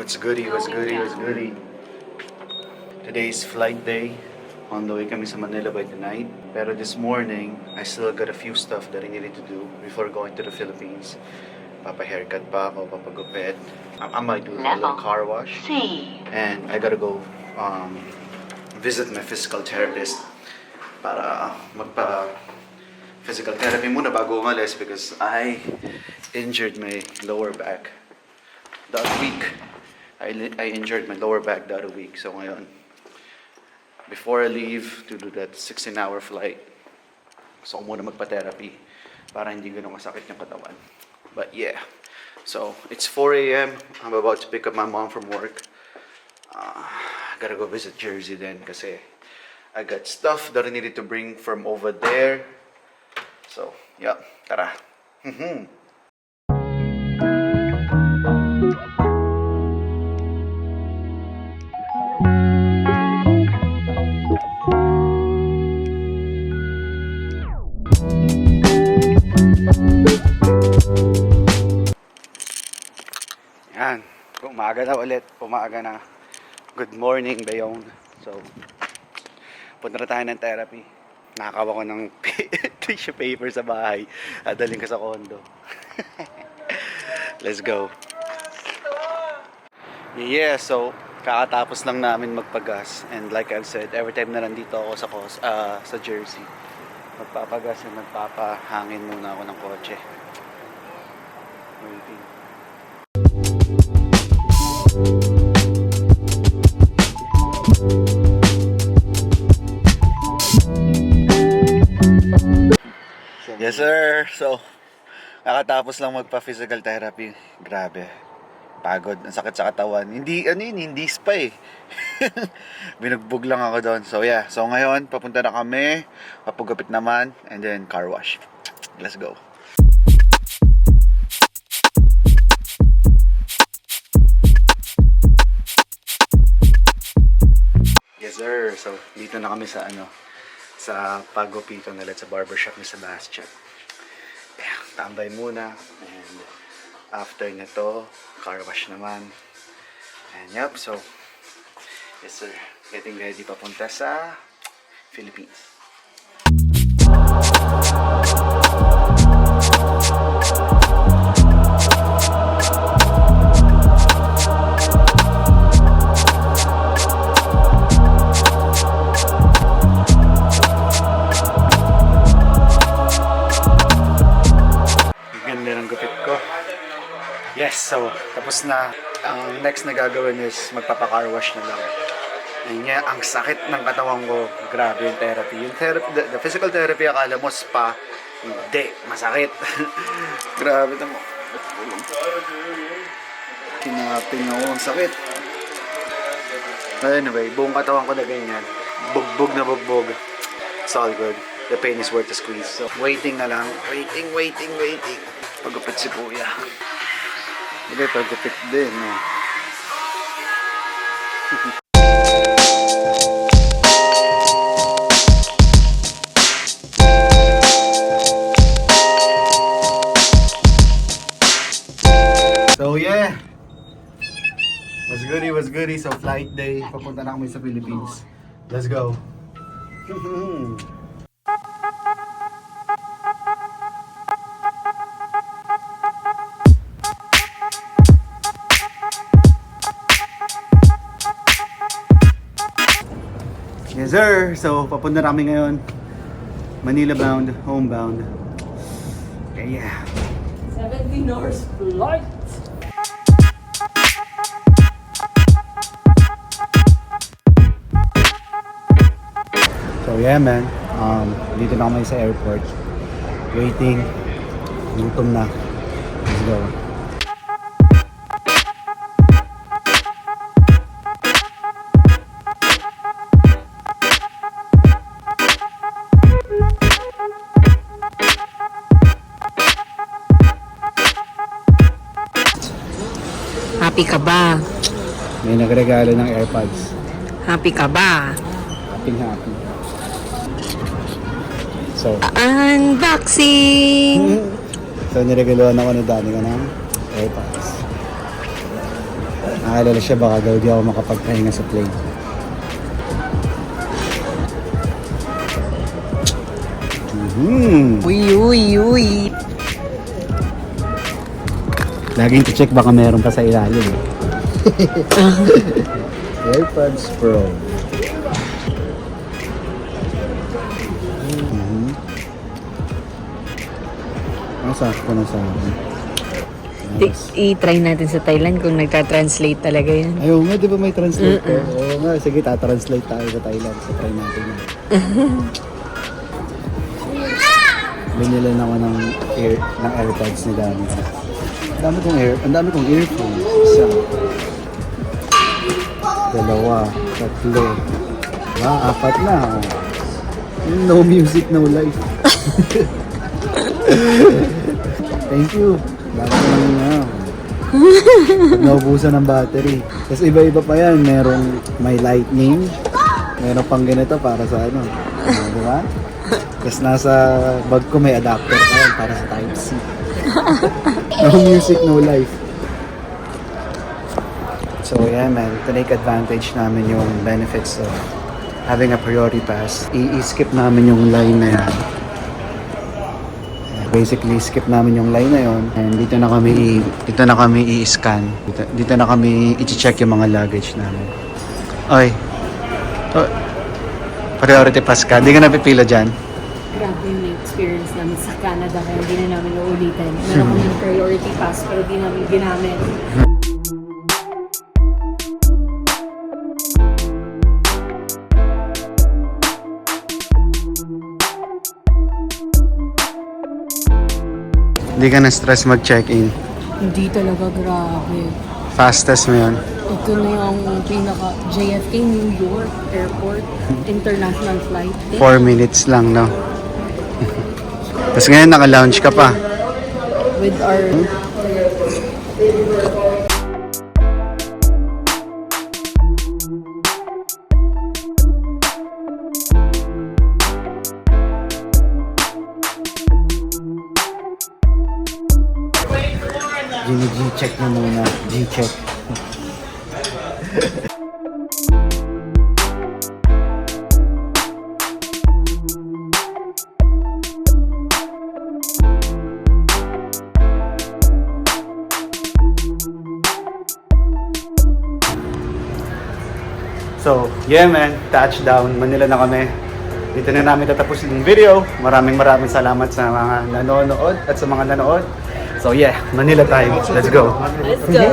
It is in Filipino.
What's goody, what's goody, what's goody? Today's flight day. On the way kami sa Manila by tonight. Pero this morning, I still got a few stuff that I needed to do before going to the Philippines. Papa-haircut pa ako, papagupit. I might do a little car wash. And I gotta go visit my physical therapist para magpa-physical therapy muna bago umalis because I injured my lower back the other week. I injured my lower back the other week. So ngayon, before I leave to do that 16-hour flight, gusto ko muna magpa-therapy para hindi ganun masakit yung katawan. But yeah, so it's 4 a.m. I'm about to pick up my mom from work. I gotta go visit Jersey then kasi I got stuff that I needed to bring from over there. So, yeah, tara. Yan, umaga na ulit, umaga na. Good morning, Bayong. So, punta na tayo ng therapy. Nakakawa ko ng tissue paper sa bahay. Adaling ka sa condo. Let's go. Yeah, so, kakatapos lang namin magpagas. And like I've said, every time na nandito ako sa Jersey, magpapagas and magpapahangin muna ako ng kotse. Waiting. Yes sir, so nakatapos lang magpa-physical therapy. Grabe, pagod, ang sakit sa katawan. Hindi spa eh. Binugbog lang ako doon. So yeah, so ngayon papunta na kami, papagupit naman, and then car wash. Let's go. Yes sir, so dito na kami sa sa pagupito nila sa barbershop ni Sebastian. Yeah, tambay muna, and after nito car wash naman. And yep, so yes sir, getting ready papunta sa Philippines. Yes, so tapos na. Ang next na gagawin is magpapa-car wash na lang. And yeah, ang sakit ng katawan ko. Grabe yung therapy. Yung therapy, the physical therapy, akala mo spa. Hindi, masakit. Grabe mo. Kinaping ako, ang sakit. Anyway, buong katawan ko na ganyan. Bugbog na bugbog. It's all good. The pain is worth the squeeze. So, waiting na lang. Waiting. Pagupit si kuya. Hindi, pagupit din, no? So, yeah. What's goody? So, flight day. Papunta na kami sa Philippines. Let's go. Yes sir, so papunta na kami ngayon. Manila bound, homebound. Okay, yeah. 17 hours flight. So yeah man, dito na kami sa airport. Waiting. Gutom na. Let's go. Happy ka ba? May nagregalo ng AirPods. Happy ka ba? Happy. So, unboxing! so niregaluhan ako ni Danny ko ng AirPods. Naalala siya baka daw di ako makapagpahinga sa plane. Uy. Laging to-check baka meron pa sa ilalim. AirPods Pro. Sakto na sa akin. I-try natin sa Thailand kung nagta-translate talaga yan. Ayaw nga, di ba may translator? Oo nga, sige, tatranslate tayo sa Thailand. So, try natin yan. Binilan ako ng AirPods ni Dami. Ang dami kong earphones. Isa. Dalawa. Tatlo. Apat na. No music, no life. Thank you. Dapat lang nga. Naubusan ng battery. Tapos iba-iba pa yan. Merong may lightning. Meron pang ganito para sa ano. Di ba? Tapos nasa bag ko may adapter pa yan para sa Type-C. No music, no life. So yeah man, to take advantage namin yung benefits of having a priority pass, i-skip namin yung line na yan. Basically, skip namin yung line na yon and dito na kami i-scan. Dito na kami i-check yung mga luggage namin. Oy. Priority pass ka. Hindi ka napipila dyan. Grabe yung experience namin sa Canada kaya hindi na namin uulitin. Meron kami priority pass pero di namin ginamit. Hindi ka na-stress mag-check-in. Hindi talaga, grabe. Fastest mo yun. Ito na yung pinaka JFK New York Airport International Flight. 4 minutes lang, no? Tapos ngayon naka-lounge ka pa. With our G-check na muna. G-check. So, yeah man, touchdown. Manila na kami. Dito na namin tatapusin yung video. Maraming salamat sa mga nanonood at sa mga nanood. So yeah, Manila time. Let's go. Let's go!